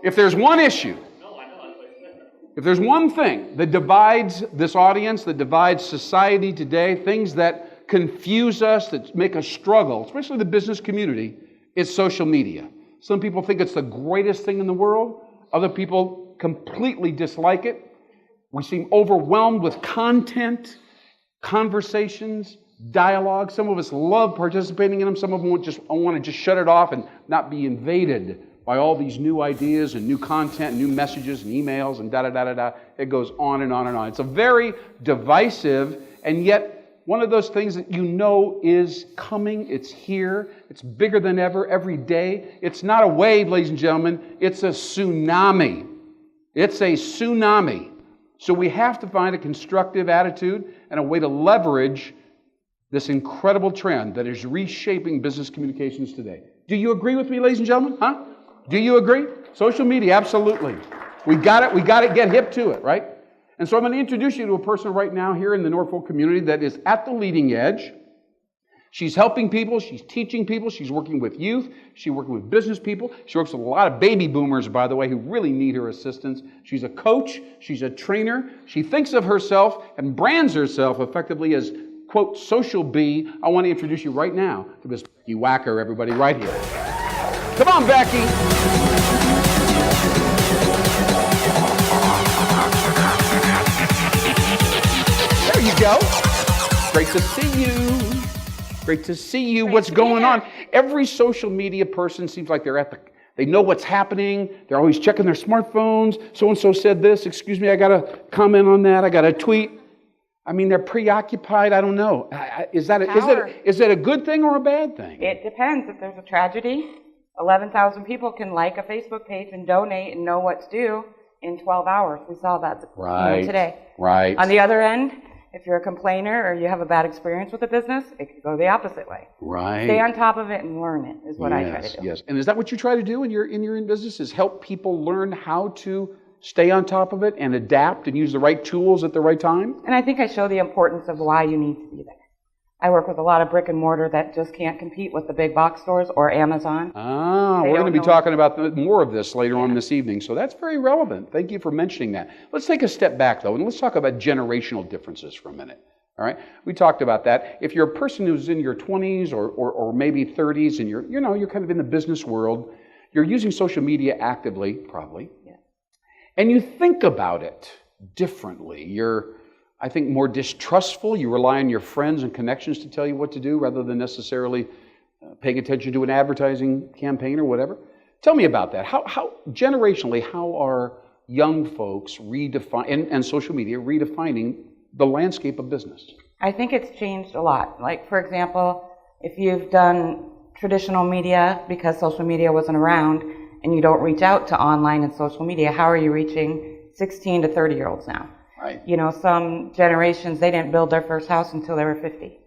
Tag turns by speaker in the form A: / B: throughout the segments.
A: If there's one issue, if there's one thing that divides this audience, that divides society today, things that confuse us, that make us struggle, especially the business community, it's social media. Some people think it's the greatest thing in the world. Other people completely dislike it. We seem overwhelmed with content, conversations, dialogue. Some of us love participating in them. Some of them want to just shut it off and not be invaded by all these new ideas and new content, and new messages and emails and da-da-da-da-da. It goes on and on and on. It's a very divisive, and yet one of those things that you know is coming. It's here. It's bigger than ever every day. It's not a wave, ladies and gentlemen. It's a tsunami. It's a tsunami. So we have to find a constructive attitude and a way to leverage this incredible trend that is reshaping business communications today. Do you agree with me, ladies and gentlemen? Huh? Do you agree? Social media, absolutely. We got it. We got to get hip to it, right? And so I'm going to introduce you to a person right now here in the Norfolk community that is at the leading edge. She's helping people. She's teaching people. She's working with youth. She's working with business people. She works with a lot of baby boomers, by the way, who really need her assistance. She's a coach. She's a trainer. She thinks of herself and brands herself effectively as, quote, social bee. I want to introduce you right now to Miss Becky Wacker, everybody, right here. Come on, Becky. There you go. Great to see you. Great to see you. What's going on? Every social media person seems like they know what's happening. They're always checking their smartphones. So-and-so said this. Excuse me, I got to comment on that. I got to tweet. I mean, they're preoccupied. I don't know. Is that a good thing or a bad thing?
B: It depends. If there's a tragedy, 11,000 people can like a Facebook page and donate and know what's due in 12 hours. We saw that today.
A: Right.
B: On the other end, if you're a complainer or you have a bad experience with a business, it could go the opposite way.
A: Right.
B: Stay on top of it and learn it is what I try to do.
A: Yes. And is that what you try to do in your business? Is help people learn how to stay on top of it and adapt and use the right tools at the right time?
B: And I think I show the importance of why you need to be there. I work with a lot of brick and mortar that just can't compete with the big box stores or Amazon.
A: We're going to be talking about more of this later on this evening, so that's very relevant. Thank you for mentioning that. Let's take a step back, though, and let's talk about generational differences for a minute. All right? We talked about that. If you're a person who's in your 20s or maybe 30s and you're kind of in the business world, you're using social media actively, probably, and you think about it differently. You're, I think, more distrustful. You rely on your friends and connections to tell you what to do rather than necessarily paying attention to an advertising campaign or whatever. Tell me about that. How generationally, how are young folks and social media redefining the landscape of business?
B: I think it's changed a lot. Like, for example, if you've done traditional media because social media wasn't around and you don't reach out to online and social media, how are you reaching 16 to 30-year-olds now?
A: Right.
B: Some generations, they didn't build their first house until they were 50.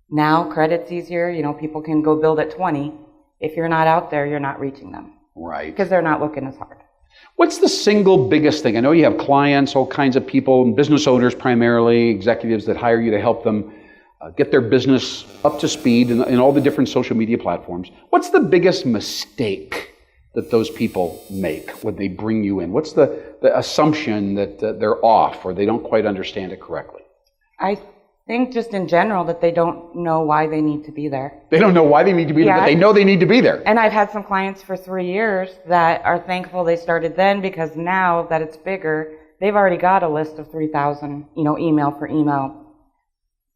B: Now, credit's easier. People can go build at 20. If you're not out there, you're not reaching them.
A: Right.
B: Because they're not looking as hard.
A: What's the single biggest thing? I know you have clients, all kinds of people, business owners primarily, executives that hire you to help them get their business up to speed in all the different social media platforms. What's the biggest mistake that those people make when they bring you in? What's the assumption that they're off or they don't quite understand it correctly?
B: I think just in general that they don't know why they need to be there.
A: They don't know why they need to be there, but they know they need to be there.
B: And I've had some clients for 3 years that are thankful they started then because now that it's bigger, they've already got a list of 3,000, email for email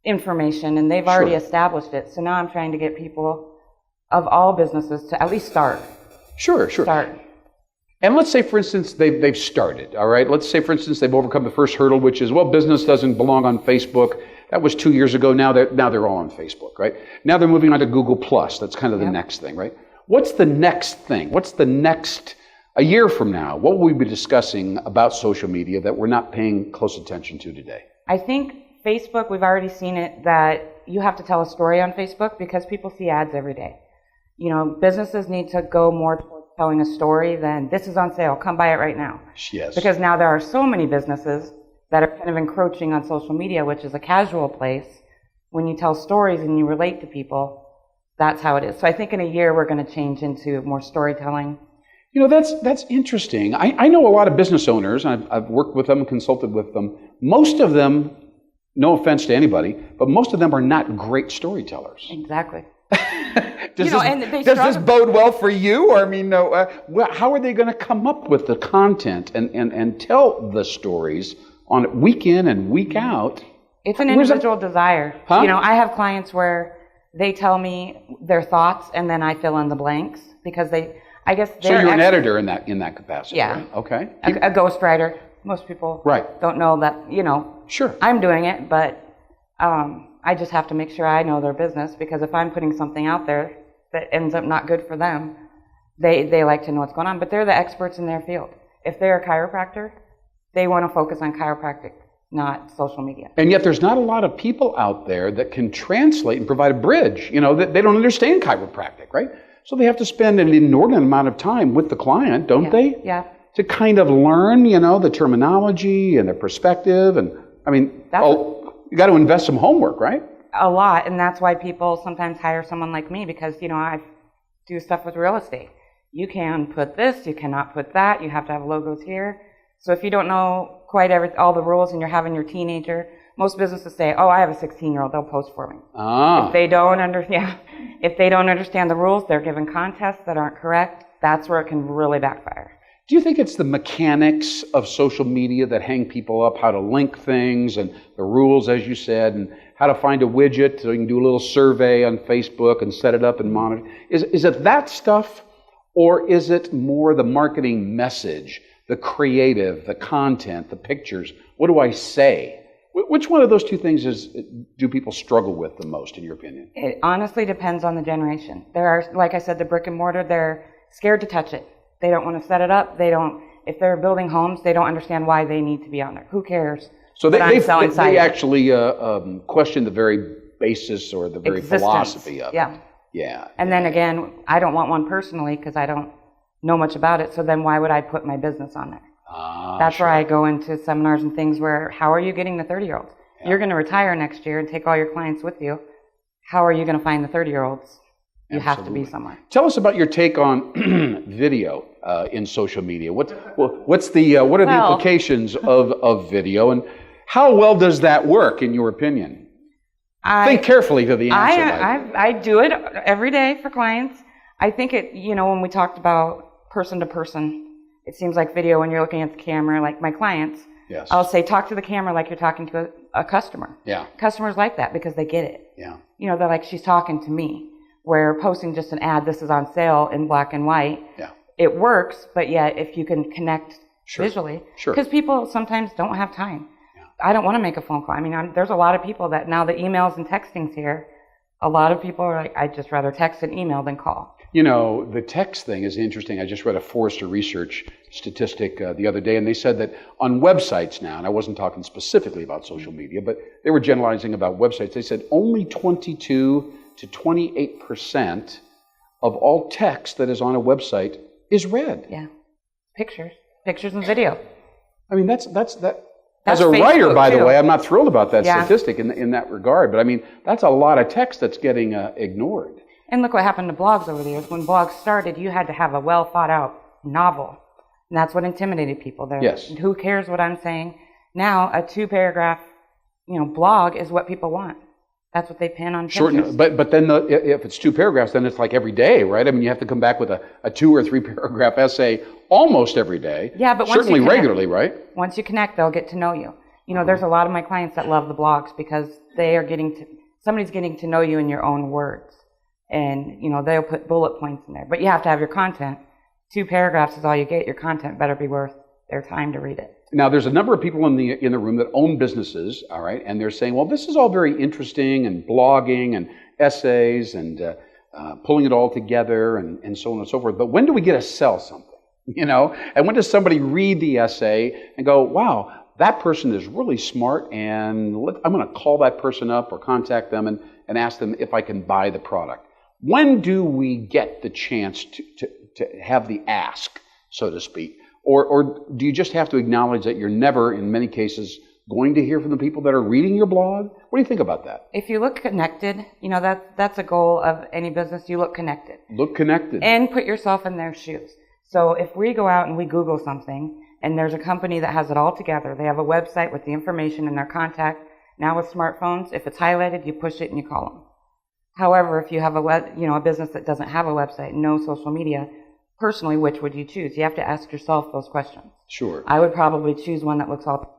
B: information, and they've already established it. So now I'm trying to get people of all businesses to at least start.
A: Sure.
B: Start.
A: And let's say, for instance, they've started, all right? Let's say, for instance, they've overcome the first hurdle, which is, business doesn't belong on Facebook. That was 2 years ago. Now they're all on Facebook, right? Now they're moving on to Google+. That's kind of the next thing, right? What's the next thing? What's the next, a year from now, what will we be discussing about social media that we're not paying close attention to today?
B: I think Facebook, we've already seen it, that you have to tell a story on Facebook because people see ads every day. Businesses need to go more towards telling a story than this is on sale, come buy it right now.
A: Yes.
B: Because now there are so many businesses that are kind of encroaching on social media, which is a casual place. When you tell stories and you relate to people, that's how it is. So I think in a year we're going to change into more storytelling.
A: That's interesting. I know a lot of business owners. I've worked with them, consulted with them. Most of them, no offense to anybody, but most of them are not great storytellers.
B: Exactly.
A: Does this bode well for you? Or how are they going to come up with the content and tell the stories on week in and week out?
B: It's an individual desire.
A: Huh?
B: I have clients where they tell me their thoughts and then I fill in the blanks because so you're an editor in that capacity. Yeah.
A: Right? Okay.
B: A ghostwriter. Most people don't know that,
A: Sure.
B: I'm doing it, but I just have to make sure I know their business, because if I'm putting something out there that ends up not good for them, they like to know what's going on. But they're the experts in their field. If they're a chiropractor, they want to focus on chiropractic, not social media.
A: And yet there's not a lot of people out there that can translate and provide a bridge. That they don't understand chiropractic, right? So they have to spend an inordinate amount of time with the client, don't they?
B: Yeah.
A: To kind of learn, the terminology and the perspective. And you got to invest some homework, right?
B: A lot, and that's why people sometimes hire someone like me, because, I do stuff with real estate. You can put this, you cannot put that, you have to have logos here. So if you don't know quite all the rules and you're having your teenager, most businesses say, oh, I have a 16-year-old, they'll post for me. If they don't understand the rules, they're given contests that aren't correct. That's where it can really backfire.
A: Do you think it's the mechanics of social media that hang people up, how to link things and the rules, as you said, and how to find a widget so you can do a little survey on Facebook and set it up and monitor? Is it that stuff, or is it more the marketing message, the creative, the content, the pictures? What do I say? Which one of those two things do people struggle with the most, in your opinion?
B: It honestly depends on the generation. There are, like I said, the brick and mortar, they're scared to touch it. They don't want to set it up. If they're building homes, they don't understand why they need to be on there. Who cares?
A: So they actually question the very basis or the very philosophy of it. Yeah.
B: And then again, I don't want one personally because I don't know much about it. So then why would I put my business on there? That's where I go into seminars and things where, how are you getting the 30-year-olds? Yeah. You're going to retire next year and take all your clients with you. How are you going to find the 30-year-olds? You have to be somewhere.
A: Tell us about your take on video in social media. What are the implications of video, and how well does that work, in your opinion? Think carefully to the answer.
B: I do it every day for clients. I think when we talked about person to person, it seems like video when you're looking at the camera, like my clients,
A: yes.
B: I'll say, talk to the camera like you're talking to a customer.
A: Yeah.
B: Customers like that because they get it.
A: Yeah.
B: They're like, she's talking to me. Where posting just an ad, this is on sale in black and white, it works, but yet if you can connect visually, because people sometimes don't have time. Yeah. I don't want to make a phone call. There's a lot of people that now the emails and texting's here, a lot of people are like, I'd just rather text and email than call.
A: The text thing is interesting. I just read a Forrester Research statistic the other day, and they said that on websites now, and I wasn't talking specifically about social media, but they were generalizing about websites. They said only 22 to 28% of all text that is on a website is read.
B: Yeah, pictures and video.
A: That's as a writer, by the way, I'm not thrilled about that statistic in that regard. But that's a lot of text that's getting ignored.
B: And look what happened to blogs over the years. When blogs started, you had to have a well thought out novel, and that's what intimidated people.
A: Yes.
B: Who cares what I'm saying? Now a 2-paragraph, blog is what people want. That's what they pin on Pinterest.
A: But then if it's 2 paragraphs, then it's like every day, right? You have to come back with a 2 or 3 paragraph essay almost every day.
B: Yeah, but
A: certainly regularly, right?
B: Once you connect, they'll get to know you. There's a lot of my clients that love the blogs because they are somebody's getting to know you in your own words. And, they'll put bullet points in there. But you have to have your content. 2 paragraphs is all you get. Your content better be worth their time to read it.
A: Now, there's a number of people in the room that own businesses, all right, and they're saying, well, this is all very interesting, and blogging and essays and pulling it all together and so on and so forth. But when do we get to sell something? And when does somebody read the essay and go, wow, that person is really smart, and I'm going to call that person up or contact them and ask them if I can buy the product? When do we get the chance to have the ask, so to speak? Or do you just have to acknowledge that you're never, in many cases, going to hear from the people that are reading your blog? What do you think about that?
B: If you look connected, that's a goal of any business. You look connected.
A: Look connected.
B: And put yourself in their shoes. So if we go out and we Google something, and there's a company that has it all together, they have a website with the information and their contact. Now with smartphones, if it's highlighted, you push it and you call them. However, if you have a business that doesn't have a website, no social media, personally, which would you choose? You have to ask yourself those questions.
A: Sure.
B: I would probably choose one that looks all together.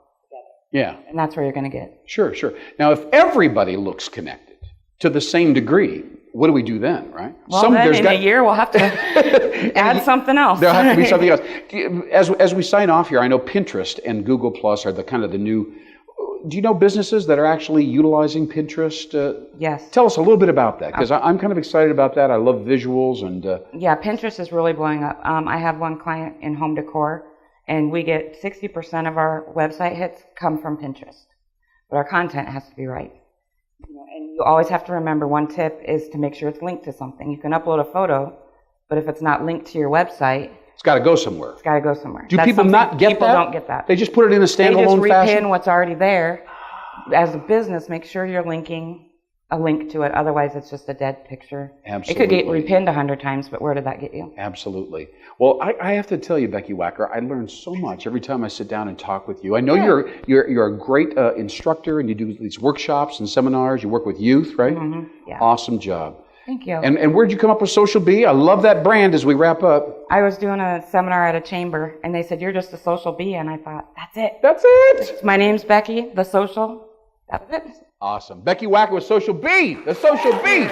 A: Yeah.
B: And that's where you're going to get.
A: Sure, sure. Now, if everybody looks connected to the same degree, what do we do then, right?
B: Well, then in a year, we'll have to add something else.
A: There'll have to be something else. As we sign off here, I know Pinterest and Google Plus are the kind of the new. Do you know businesses that are actually utilizing Pinterest?
B: Yes.
A: Tell us a little bit about that, because I'm kind of excited about that. I love visuals and.
B: Yeah, Pinterest is really blowing up. I have one client in home decor, and we get 60% of our website hits come from Pinterest. But our content has to be right. And you always have to remember, one tip is to make sure it's linked to something. You can upload a photo, but if it's not linked to your website,
A: it's got to go somewhere.
B: It's got to go somewhere.
A: Do people not get that?
B: People don't get that.
A: They just put it in a standalone fashion?
B: They just repin what's already there. As a business, make sure you're linking a link to it. Otherwise, it's just a dead picture.
A: Absolutely.
B: It could get repinned 100 times, but where did that get you?
A: Absolutely. Well, I have to tell you, Becky Wacker, I learn so much every time I sit down and talk with you. I know you're a great instructor, and you do these workshops and seminars. You work with youth, right?
B: Mm-hmm. Yeah.
A: Awesome job.
B: Thank you.
A: And where'd you come up with Social Bee? I love that brand as we wrap up.
B: I was doing a seminar at a chamber, and they said, "You're just a social bee," and I thought, that's it.
A: That's it.
B: My name's Becky, the social. That's it.
A: Awesome. Becky Wacker with Social Bee, the Social Bee.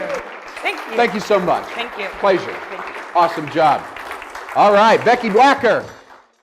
B: Thank you.
A: Thank you so much.
B: Thank you.
A: Pleasure.
B: Thank you.
A: Awesome job. All right, Becky Wacker.